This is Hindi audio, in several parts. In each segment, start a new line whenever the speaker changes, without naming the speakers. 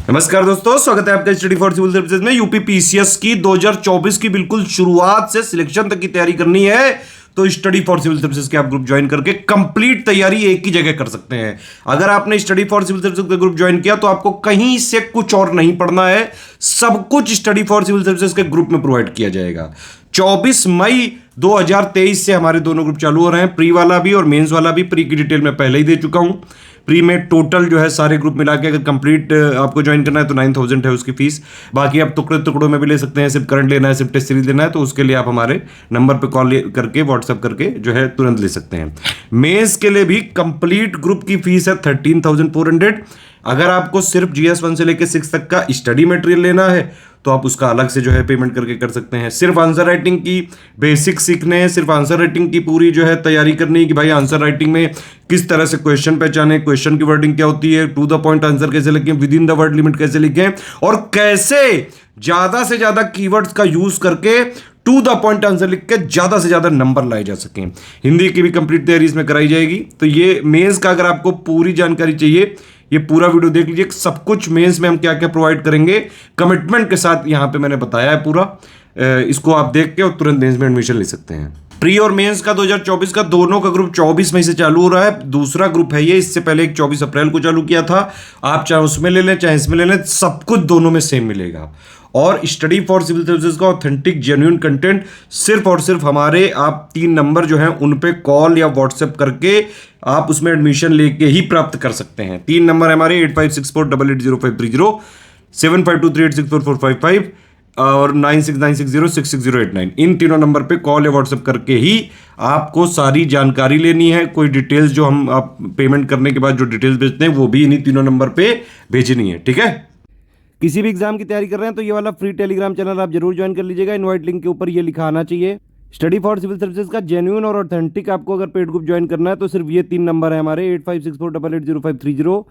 नमस्कार दोस्तों, स्वागत है आपका स्टडी फॉर सिविल सर्विसेज में। यूपी पीसीएस की 2024 की बिल्कुल शुरुआत से सिलेक्शन तक की तैयारी करनी है तो स्टडी फॉर सिविल सर्विसेज के आप ग्रुप ज्वाइन करके कंप्लीट तैयारी एक ही जगह कर सकते हैं। अगर आपने स्टडी फॉर सिविल सर्विसेज का ग्रुप ज्वाइन किया तो आपको कहीं से कुछ और नहीं पढ़ना है, सब कुछ स्टडी फॉर सिविल सर्विसेज के ग्रुप में प्रोवाइड किया जाएगा। 24 मई 2023 से हमारे दोनों ग्रुप चालू हो रहे हैं, प्री वाला भी और मेंस वाला भी। प्री की डिटेल मैं पहले ही दे चुका हूं। प्री में टोटल जो है सारे ग्रुप मिला के अगर कंप्लीट आपको ज्वाइन करना है तो 9000 है उसकी फीस। बाकी आप टुकड़े टुकड़ों में भी ले सकते हैं, सिर्फ करंट लेना है, सिर्फ टेस्ट सीरीज लेना है तो उसके लिए आप हमारे नंबर पे कॉल करके व्हाट्सएप करके जो है तुरंत ले सकते हैं। मेंस के लिए भी कंप्लीट ग्रुप की फीस है 13,400। अगर आपको सिर्फ GS1 से लेकर 6 तक का स्टडी मटेरियल लेना है तो आप उसका अलग से जो है पेमेंट करके कर सकते हैं। सिर्फ आंसर राइटिंग की बेसिक सीखने हैं, सिर्फ आंसर राइटिंग की पूरी जो है तैयारी करनी है कि भाई आंसर राइटिंग में किस तरह से क्वेश्चन पहचाने, क्वेश्चन की वर्डिंग क्या होती है, टू द पॉइंट आंसर कैसे लिखें, with in the word limit कैसे लिखें और कैसे ज्यादा से ज्यादा कीवर्ड्स का यूज करके टू द पॉइंट आंसर लिख के ज्यादा से ज्यादा नंबर लाए जा सकें। हिंदी की भी कंप्लीट तैयारी इसमें कराई जाएगी। तो ये मेंस का अगर आपको पूरी जानकारी चाहिए, ये पूरा वीडियो देख लीजिए। सब कुछ मेंस में हम क्या क्या प्रोवाइड करेंगे कमिटमेंट के साथ यहां पे मैंने बताया है पूरा। इसको आप देख के और तुरंत मेंस में एडमिशन ले सकते हैं। प्री और मेंस का 2024 का दोनों का ग्रुप 24 मई से चालू हो रहा है। दूसरा ग्रुप है ये, इससे पहले एक 24 अप्रैल को चालू किया था। आप चाहे उसमें ले लें चाहे इसमें ले लें, सब कुछ दोनों में सेम मिलेगा। और स्टडी फॉर सिविल सर्विसेज का ऑथेंटिक जेन्युइन कंटेंट सिर्फ और सिर्फ हमारे आप 3 नंबर जो हैं उन पे कॉल या व्हाट्सएप करके आप उसमें एडमिशन लेके ही प्राप्त कर सकते हैं। 3 नंबर है हमारे 8564880530, 7523864455 और 9696066089। इन तीनों नंबर पे कॉल या व्हाट्सएप करके ही आपको सारी जानकारी लेनी है। कोई डिटेल्स जो हम आप पेमेंट करने के बाद जो डिटेल्स भेजते हैं वो भी इन्हीं तीनों नंबर पे भेजनी है, ठीक है। किसी भी एग्जाम की तैयारी कर रहे हैं तो ये वाला फ्री टेलीग्राम चैनल आप जरूर ज्वाइन कर लीजिएगा। इनवाइट लिंक के ऊपर ये लिखा आना चाहिए। स्टडी फॉर सिविल सर्विसेज का जेन्युइन और ऑथेंटिक आपको अगर पेड ग्रुप ज्वाइन करना है तो सिर्फ ये 3 नंबर है हमारे 8564880530,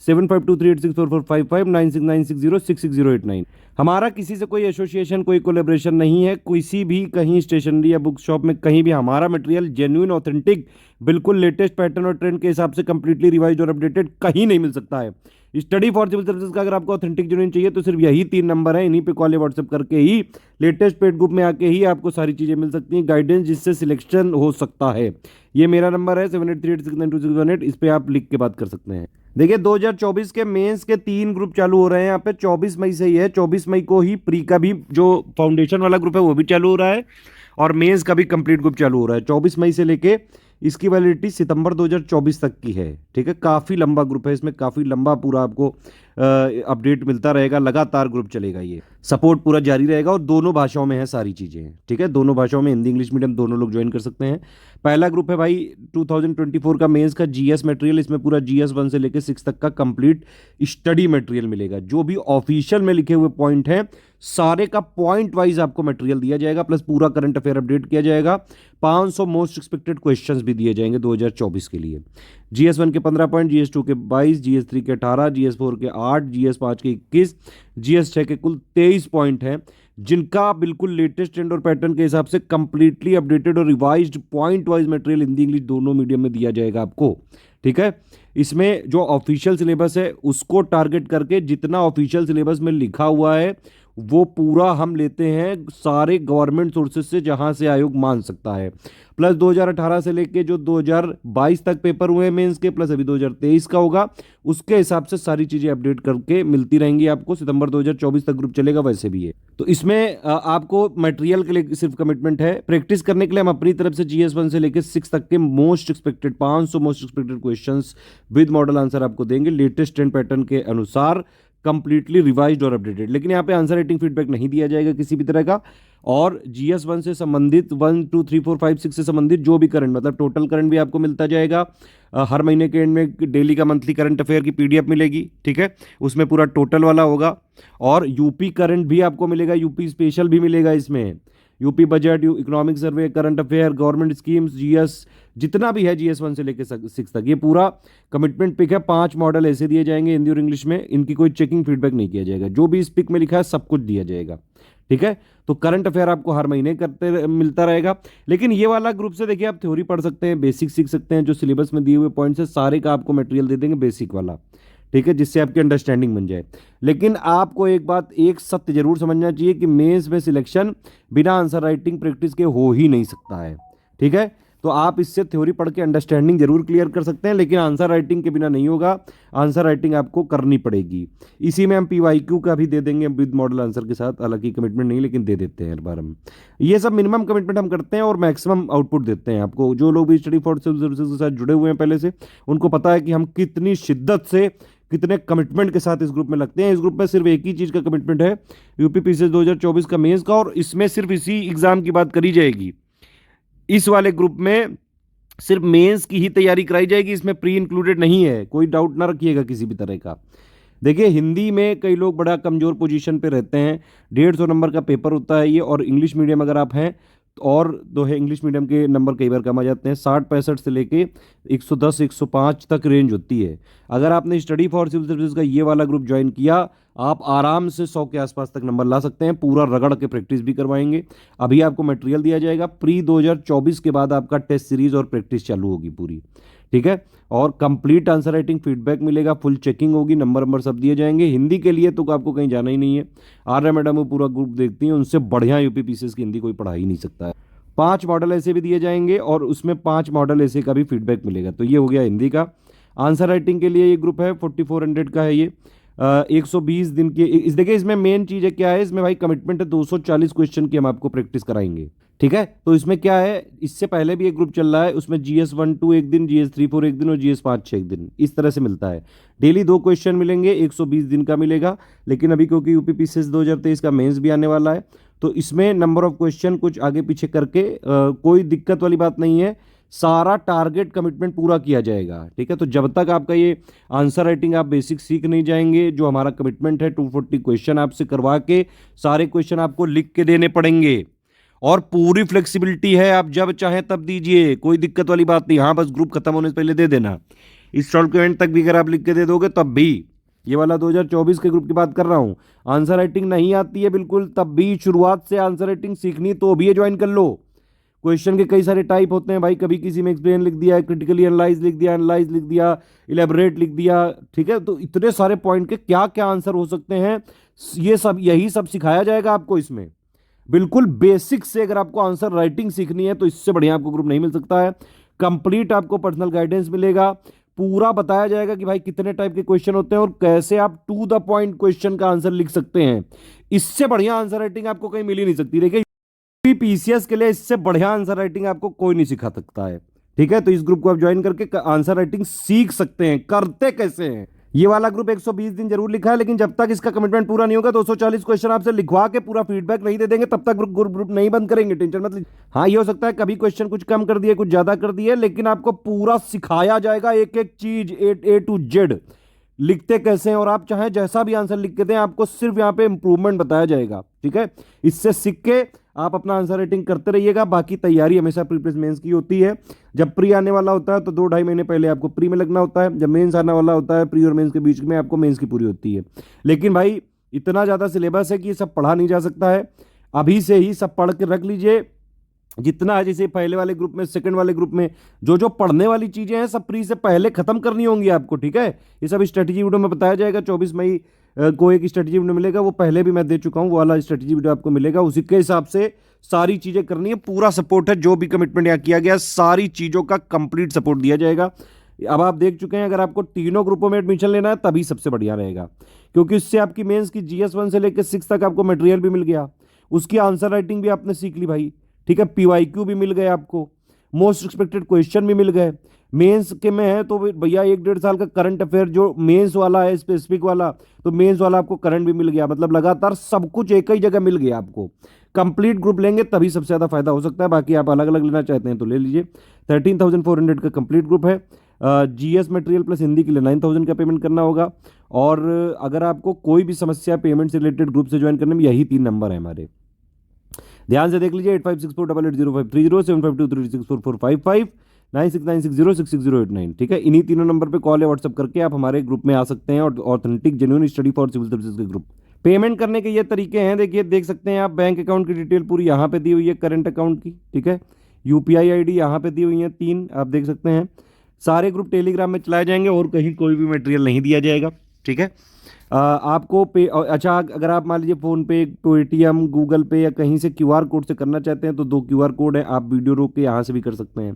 7523864455, 9696066089। हमारा किसी से कोई एसोसिएशन, कोई कोलेब्रेशन नहीं है। किसी भी कहीं स्टेशनरी या बुक शॉप में कहीं भी हमारा मटेरियल जेन्युइन ऑथेंटिक बिल्कुल लेटेस्ट पैटर्न और ट्रेंड के हिसाब से कंप्लीटली रिवाइज्ड और अपडेटेड कहीं नहीं मिल सकता है। स्टडी फॉर सिविल सर्विसेज का अगर आपको ऑथेंटिक जेन्युइन चाहिए तो सिर्फ यही 3 नंबर है, इन्हीं पे कॉल या व्हाट्सएप करके ही लेटेस्ट पेड ग्रुप में आके ही आपको सारी चीजें मिल सकती हैं, गाइडेंस जिससे सिलेक्शन हो सकता है। ये मेरा नंबर है 7838692618, इस पे आप लिख के बात कर सकते हैं। देखिए 2024 के मेंस के 3 ग्रुप चालू हो रहे हैं यहाँ पे। 24 मई से ही है, 24 मई को ही प्री का भी जो फाउंडेशन वाला ग्रुप है वो भी चालू हो रहा है और मेंस का भी कंप्लीट ग्रुप चालू हो रहा है। 24 मई से लेके इसकी वैलिडिटी सितंबर 2024 तक की है, ठीक है। काफ़ी लंबा ग्रुप है, इसमें काफ़ी लंबा पूरा आपको अपडेट मिलता रहेगा, लगातार ग्रुप चलेगा, ये सपोर्ट पूरा जारी रहेगा और दोनों भाषाओं में है सारी चीज़ें, ठीक है। दोनों भाषाओं में, हिंदी इंग्लिश मीडियम दोनों लोग ज्वाइन कर सकते हैं। पहला ग्रुप है भाई 2024 का मेंस का GS मटेरियल। इसमें पूरा GS1 से लेकर 6 तक का कंप्लीट स्टडी मटेरियल मिलेगा। जो भी ऑफिशियल में लिखे हुए पॉइंट हैं सारे का पॉइंट वाइज आपको मटेरियल दिया जाएगा, प्लस पूरा करंट अफेयर अपडेट किया जाएगा। 500 मोस्ट एक्सपेक्टेड क्वेश्चंस भी दिए जाएंगे 2024 के लिए। GS1 के 15 पॉइंट, GS2 के 22, GS3 के 18, GS4 के 8, GS5 के 21, GS6 के कुल 23 पॉइंट हैं, जिनका बिल्कुल लेटेस्ट ट्रेंड और पैटर्न के हिसाब से कंप्लीटली अपडेटेड और revised point wise material Hindi English दोनों मीडियम में दिया जाएगा आपको, ठीक है। इसमें जो ऑफिशियल सिलेबस है उसको टारगेट करके जितना ऑफिशियल सिलेबस में लिखा हुआ है वो पूरा हम लेते हैं सारे गवर्नमेंट सोर्सेज से जहां से आयोग मान सकता है। प्लस 2018 से लेके जो 2022 तक पेपर हुए हैं मेंस के, प्लस अभी 2023 का होगा, उसके हिसाब से सारी चीजें अपडेट करके मिलती रहेंगी आपको। सितंबर 2024 तक ग्रुप चलेगा वैसे भी है। तो इसमें आपको मटेरियल के लिए सिर्फ कमिटमेंट है। प्रैक्टिस करने के लिए हम अपनी तरफ से GS1 से लेकर 6 तक के most expected 500 most expected questions with model answer आपको देंगे लेटेस्ट ट्रेंड पैटर्न के अनुसार, कंप्लीटली रिवाइज्ड और अपडेटेड। लेकिन यहाँ पे आंसर राइटिंग फीडबैक नहीं दिया जाएगा किसी भी तरह का। और GS1 से संबंधित 1 2 3 4 5 6 से संबंधित जो भी करंट, मतलब टोटल करंट भी आपको मिलता जाएगा। हर महीने के एंड में डेली का मंथली करंट अफेयर की PDF मिलेगी, ठीक है। उसमें पूरा टोटल वाला होगा। और यूपी करंट भी आपको मिलेगा, यूपी स्पेशल भी मिलेगा इसमें। UP budget, economic survey, current affair, government schemes, GS जितना भी है GS1 से लेकर 6 तक, ये पूरा कमिटमेंट पिक है। 5 मॉडल ऐसे दिए जाएंगे हिंदी और इंग्लिश में, इनकी कोई चेकिंग फीडबैक नहीं किया जाएगा। जो भी इस पिक में लिखा है सब कुछ दिया जाएगा, ठीक है। तो करंट अफेयर आपको हर महीने करते मिलता रहेगा। लेकिन ये वाला ग्रुप से देखिए आप थ्योरी पढ़ सकते हैं, बेसिक सीख सकते हैं। जो सिलेबस में दिए हुए पॉइंट्स है सारे का आपको मटेरियल दे देंगे बेसिक वाला, ठीक है, जिससे आपकी अंडरस्टैंडिंग बन जाए। लेकिन आपको एक बात, एक सत्य जरूर समझना चाहिए कि मेंस में सिलेक्शन बिना आंसर राइटिंग प्रैक्टिस के हो ही नहीं सकता है। ठीक है, तो आप इससे थ्योरी पढ़ के अंडरस्टैंडिंग जरूर क्लियर कर सकते हैं, लेकिन आंसर राइटिंग के बिना नहीं होगा। आंसर राइटिंग आपको करनी पड़ेगी। इसी में हम पीवाईक्यू का भी दे देंगे विद मॉडल आंसर के साथ, हालांकि कमिटमेंट नहीं, लेकिन दे देते हैं हर बार हम। ये सब मिनिमम कमिटमेंट हम करते हैं और मैक्सिमम आउटपुट देते हैं आपको। जो लोग भी स्टडी फॉर सिविल सर्विसेज के साथ जुड़े हुए हैं पहले से, उनको पता है कि हम कितनी शिद्दत से, कितने कमिटमेंट के साथ इस ग्रुप में लगते हैं। इस ग्रुप में सिर्फ एक ही चीज़ का कमिटमेंट है, यूपीपीसीएस 2024 का मेंस का, और इसमें सिर्फ इसी एग्जाम की बात करी जाएगी। इस वाले ग्रुप में सिर्फ मेंस की ही तैयारी कराई जाएगी, इसमें प्री इंक्लूडेड नहीं है, कोई डाउट ना रखिएगा किसी भी तरह का। देखिए, हिंदी में कई लोग बड़ा कमज़ोर पोजीशन पे रहते हैं, 150 नंबर का पेपर होता है ये, और इंग्लिश मीडियम अगर आप हैं और तो है, इंग्लिश मीडियम के नंबर कई बार कम आ जाते हैं, 60-65 से लेके 110-105 तक रेंज होती है। अगर आपने स्टडी फॉर सिविल सर्विसेज का ये वाला ग्रुप ज्वाइन किया, आप आराम से 100 के आसपास तक नंबर ला सकते हैं। पूरा रगड़ के प्रैक्टिस भी करवाएंगे। अभी आपको मटेरियल दिया जाएगा, प्री 2024 के बाद आपका टेस्ट सीरीज और प्रैक्टिस चालू होगी पूरी। ठीक है, और कंप्लीट आंसर राइटिंग फीडबैक मिलेगा, फुल चेकिंग होगी, नंबर सब दिए जाएंगे। हिंदी के लिए तो आपको कहीं जाना ही नहीं है, आर्या मैडम वो पूरा ग्रुप देखती हैं, उनसे बढ़िया यूपीपीसीएस की हिंदी कोई पढ़ा ही नहीं सकता है। 5 मॉडल ऐसे भी दिए जाएंगे और उसमें 5 मॉडल ऐसे का भी फीडबैक मिलेगा। तो ये हो गया हिंदी का। आंसर राइटिंग के लिए ये ग्रुप है, 4400 का है ये। 120 दिन के इस, देखिए इसमें मेन चीज़ है क्या है, इसमें भाई कमिटमेंट है 240 क्वेश्चन की हम आपको प्रैक्टिस कराएंगे। ठीक है, तो इसमें क्या है, इससे पहले भी एक ग्रुप चल रहा है, उसमें GS 1-2 एक दिन, GS 3-4 एक दिन और GS 5-6 एक दिन, इस तरह से मिलता है। डेली 2 क्वेश्चन मिलेंगे, 120 दिन का मिलेगा। लेकिन अभी क्योंकि यूपीपीसीएस 2023 का मेंस भी आने वाला है, तो इसमें नंबर ऑफ क्वेश्चन कुछ आगे पीछे करके कोई दिक्कत वाली बात नहीं है, सारा टारगेट कमिटमेंट पूरा किया जाएगा। ठीक है, तो जब तक आपका ये आंसर राइटिंग आप बेसिक सीख नहीं जाएंगे, जो हमारा कमिटमेंट है 240 क्वेश्चन आपसे करवा के, सारे क्वेश्चन आपको लिख के देने पड़ेंगे, और पूरी फ्लेक्सिबिलिटी है, आप जब चाहें तब दीजिए, कोई दिक्कत वाली बात नहीं। हाँ, बस ग्रुप खत्म होने से पहले दे देना। इस साल के एंड तक भी अगर आप लिख के दे दोगे तब भी, ये वाला 2024 के ग्रुप की बात कर रहा हूँ, आंसर राइटिंग नहीं आती है बिल्कुल, तब भी शुरुआत से आंसर राइटिंग सीखनी तो भी ये ज्वाइन कर लो। क्वेश्चन के कई सारे टाइप होते हैं भाई, कभी किसी में एक्सप्लेन लिख दिया, क्रिटिकली एनालाइज लिख दिया, एनालाइज लिख दिया, इलेबोरेट लिख दिया। ठीक है, तो इतने सारे पॉइंट के क्या क्या आंसर हो सकते हैं, ये सब यही सब सिखाया जाएगा आपको इसमें। बिल्कुल बेसिक से अगर आपको आंसर राइटिंग सीखनी है तो इससे बढ़िया आपको ग्रुप नहीं मिल सकता है। कंप्लीट आपको पर्सनल गाइडेंस मिलेगा, पूरा बताया जाएगा कि भाई कितने टाइप के क्वेश्चन होते हैं और कैसे आप टू द पॉइंट क्वेश्चन का आंसर लिख सकते हैं। इससे बढ़िया आंसर राइटिंग आपको कहीं मिल ही नहीं सकती। देखिए, पीसीएस के लिए इससे बढ़िया आंसर राइटिंग आपको कोई नहीं सिखा सकता है। ठीक है, तो इस ग्रुप को आप ज्वाइन करके आंसर राइटिंग सीख सकते हैं। करते कैसे हैं, ये वाला ग्रुप 120 दिन जरूर लिखा है, लेकिन जब तक इसका कमिटमेंट पूरा नहीं होगा, 240 क्वेश्चन आपसे लिखवा के पूरा फीडबैक नहीं दे देंगे, तब तक ग्रुप नहीं बंद करेंगे, टेंशन मत लीजिए। हाँ, ये हो सकता है कभी क्वेश्चन कुछ कम कर दिए, कुछ ज्यादा कर दिए, लेकिन आपको पूरा सिखाया जाएगा, एक एक चीज A to Z लिखते कैसे हैं, और आप चाहे जैसा भी आंसर लिख के दें, आपको सिर्फ यहाँ पे इंप्रूवमेंट बताया जाएगा। ठीक है, इससे सीख के आप अपना आंसर राइटिंग करते रहिएगा। बाकी तैयारी हमेशा प्री प्लस मेंस की होती है। जब प्री आने वाला होता है तो 2-2.5 महीने पहले आपको प्री में लगना होता है। जब मेंस आने वाला होता है, प्री और मेंस के बीच में आपको मेंस की पूरी होती है। लेकिन भाई इतना ज़्यादा सिलेबस है कि ये सब पढ़ा नहीं जा सकता है। अभी से ही सब पढ़ के रख लीजिए जितना है। जैसे पहले वाले ग्रुप में, सेकंड वाले ग्रुप में जो जो पढ़ने वाली चीज़ें हैं, सब प्री से पहले खत्म करनी होंगी आपको। ठीक है, ये सब स्ट्रेटेजी वीडियो में बताया जाएगा। 24 मई को एक स्ट्रेटेजी वीडियो मिलेगा, वो पहले भी मैं दे चुका हूँ, वो वाला स्ट्रेटेजी वीडियो आपको मिलेगा। उसी के हिसाब से सारी चीज़ें करनी है। पूरा सपोर्ट है, जो भी कमिटमेंट यहाँ किया गया, सारी चीज़ों का कंप्लीट सपोर्ट दिया जाएगा। अब आप देख चुके हैं, अगर आपको तीनों ग्रुपों में एडमिशन लेना है तभी सबसे बढ़िया रहेगा, क्योंकि इससे आपकी मेंस की GS 1 से लेकर 6 तक आपको मटेरियल भी मिल गया, उसकी आंसर राइटिंग भी आपने सीख ली भाई। ठीक है, PYQ भी मिल गए आपको, मोस्ट एक्सपेक्टेड क्वेश्चन भी मिल गए। मेंस के में है तो भैया 1-1.5 साल का करंट अफेयर जो मेंस वाला है, स्पेसिफिक वाला, तो मेंस वाला आपको करंट भी मिल गया। मतलब लगातार सब कुछ एक ही जगह मिल गया आपको। कंप्लीट ग्रुप लेंगे तभी सबसे ज़्यादा फायदा हो सकता है। बाकी आप अलग अलग लेना चाहते हैं तो ले लीजिए। 13,400 का कंप्लीट ग्रुप है। GS मटेरियल प्लस हिंदी के लिए 9,000 का पेमेंट करना होगा। और अगर आपको कोई भी समस्या पेमेंट से रिलेटेड ग्रुप से ज्वाइन करने में, यही 3 नंबर है हमारे, ध्यान से देख लीजिए। 8564880530, 7523644455, 9696066089। ठीक है, इन्हीं तीनों नंबर पे कॉल या व्हाट्सअप करके आप हमारे ग्रुप में आ सकते हैं, और authentic genuine study for civil services के ग्रुप। पेमेंट करने के ये तरीके हैं, देखिए देख सकते हैं आप। बैंक अकाउंट की डिटेल पूरी यहाँ पे दी हुई है, करंट अकाउंट की। ठीक है, UPI ID यहाँ पे दी हुई है 3, आप देख सकते हैं। सारे ग्रुप टेलीग्राम में चलाए जाएंगे और कहीं कोई भी मटेरियल नहीं दिया जाएगा। ठीक है। आपको पे अच्छा, अगर आप मान लीजिए फ़ोन पे, पेटीएम, गूगल पे या कहीं से क्यूआर कोड से करना चाहते हैं तो 2 क्यूआर कोड है, आप वीडियो रोक के यहाँ से भी कर सकते हैं।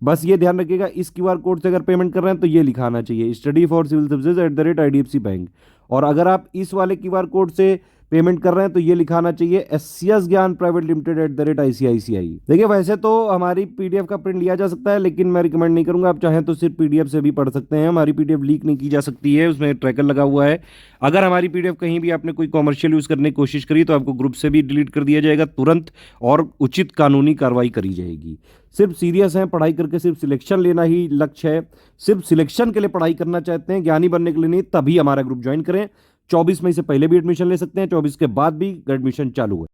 बस ये ध्यान रखिएगा, इस क्यूआर कोड से अगर पेमेंट कर रहे हैं तो ये लिखा आना चाहिए study for civil services @IDFC bank. और अगर आप इस वाले क्यूआर कोड से पेमेंट कर रहे हैं तो ये लिखाना चाहिए एससीएस ज्ञान प्राइवेट लिमिटेड @ICICI। देखिए वैसे तो हमारी पीडीएफ का प्रिंट लिया जा सकता है, लेकिन मैं रिकमेंड नहीं करूंगा। आप चाहें तो सिर्फ पीडीएफ से भी पढ़ सकते हैं। हमारी पीडीएफ लीक नहीं की जा सकती है, उसमें ट्रैकर लगा हुआ है। अगर हमारी पीडीएफ कहीं भी आपने कोई कॉमर्शियल यूज करने की कोशिश करी तो आपको ग्रुप से भी डिलीट कर दिया जाएगा तुरंत, और उचित कानूनी कार्रवाई करी जाएगी। सिर्फ सीरियस हैं, पढ़ाई करके सिर्फ सिलेक्शन लेना ही लक्ष्य है, सिर्फ सिलेक्शन के लिए पढ़ाई करना चाहते हैं, ज्ञानी बनने के लिए नहीं, तभी हमारा ग्रुप ज्वाइन करें। 24 मई से पहले भी एडमिशन ले सकते हैं, 24 के बाद भी एडमिशन चालू है।